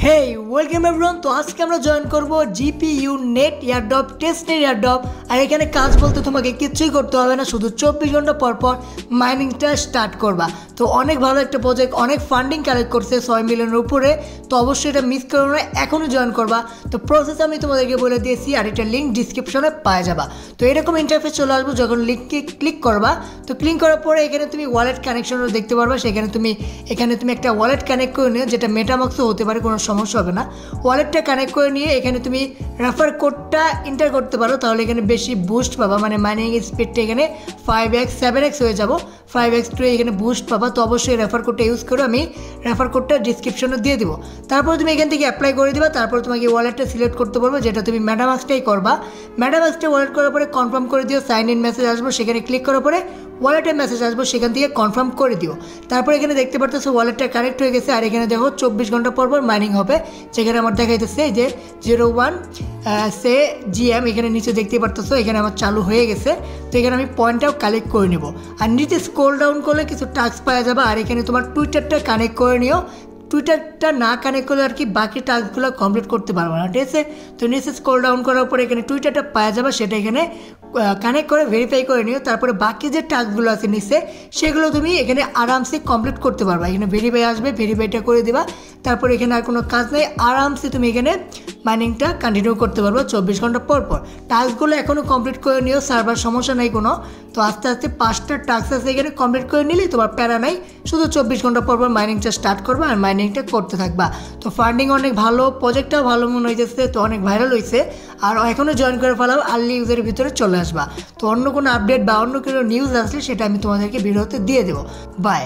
হেই welcome everyone. তো আজকে আমরা জয়েন করব জিপিইউ নেট এয়ারড্রপ টেস্টের এয়ারড্রপ। আর এখানে কাজ বলতে তোমাকে কিছুই করতে হবে না, শুধু 24 ঘন্টা পর পর মাইনিংটা স্টার্ট করবা। তো অনেক ভালো একটা প্রজেক্ট, অনেক ফান্ডিং কালেক্ট করছে 6 মিলিয়নের উপরে। তো অবশ্যই এটা মিস করো না, এখনই জয়েন করবা। তো প্রসেস আমি তোমাদেরকে বলে দিয়েছি আর এটা লিঙ্ক ডিসক্রিপশনে পাওয়া যাবা। তো এরকম ইন্টারফেস চলে আসবো যখন লিঙ্কে ক্লিক করবা। তো ক্লিক করার পরে এখানে তুমি ওয়ালেট কানেকশনও দেখতে পারবা। সেখানে তুমি একটা ওয়ালেট কানেক্ট করে নিও, যেটা মেটামাক্সও হতে পারে, কোনো সমস্যা হবে না। ওয়ালেটটা কানেক্ট করে নিয়ে এখানে তুমি রেফার কোডটা এন্টার করতে পারো, তাহলে এখানে বেশি বুস্ট পাবা। মানে মাইনিং স্পিডটা এখানে 5x 7x হয়ে যাব, 5x টু এখানে বুস্ট পাবা। তো অবশ্যই রেফার কোডটা ইউজ করো, আমি রেফার কোডটা ডিসক্রিপশনে দিয়ে দেবো। তারপর তুমি এখান থেকে অ্যাপ্লাই করে দিবা। তারপর তোমাকে ওয়ালেটটা সিলেক্ট করতে বলবো, যেটা তুমি মেটামাক্সটাই করবা। মেটামাক্সটা ওয়ালেট করার পরে কনফার্ম করে দিও, সাইন ইন মেসেজ আসবো, সেখানে ক্লিক করার পরে ওয়ালেটের মেসেজ আসবো, সেখান থেকে কনফার্ম করে দিও। তারপর এখানে দেখতে পারতেছো ওয়ালেটটা কানেক্ট হয়ে গেছে। আর এখানে দেখো 24 ঘন্টা পর পর মাইনিং হবে, যেখানে আমার দেখাইতেছে যে 01 সে জিএম, এখানে নিচে দেখতে পারতেছো এখানে আমার চালু হয়ে গেছে। তো এখানে আমি পয়েন্টটাও কালেক্ট করে নেব। আর নিচে স্ক্রল ডাউন করলে কিছু টাস্ক পাওয়া যাবে। আর এখানে তোমার টুইটারটা কানেক্ট করে নিও। টুইটারটা না কানেক্ট করলে আর কি বাকি টাস্কগুলো কমপ্লিট করতে পারবো না, ঠিক আছে। তো নিচে স্ক্রল ডাউন করার পরে এখানে টুইটারটা পাওয়া যাবে, সেটা এখানে কানেক্ট করে ভেরিফাই করে নিও। তারপরে বাকি যে টাস্কগুলো আছে নিচে, সেগুলো তুমি এখানে আরামসে কমপ্লিট করতে পারবা। এখানে ভেরিফাই আসবে, ভেরিফাইটা করে দেবা। তারপরে এখানে আর কোনো কাজ নেই, আরামসে তুমি এখানে মাইনিংটা কন্টিনিউ করতে পারবো 24 ঘন্টা পর পর। টাস্কগুলো এখনও কমপ্লিট করে নিও, সার্ভার সমস্যা নেই কোনো। তো আস্তে আস্তে 5টা টাস্ক আছে এখানে, কমপ্লিট করে নিলেই তোমার প্যারা নাই। শুধু 24 ঘন্টা পর পর মাইনিংটা স্টার্ট করবা আর মাইনিংটা করতে থাকবা। তো ফান্ডিং অনেক ভালো, প্রজেক্টটাও ভালো মনে হয়েছে, তো অনেক ভাইরাল হয়েছে। আর এখনও জয়েন করে ফেলাও, আর্লি ইউজের ভিতরে চলে আসবা। তো অন্য কোনো আপডেট বা অন্য কোনো নিউজ আসলে সেটা আমি তোমাদেরকে ভিডিওতে দিয়ে দেবো। বাই।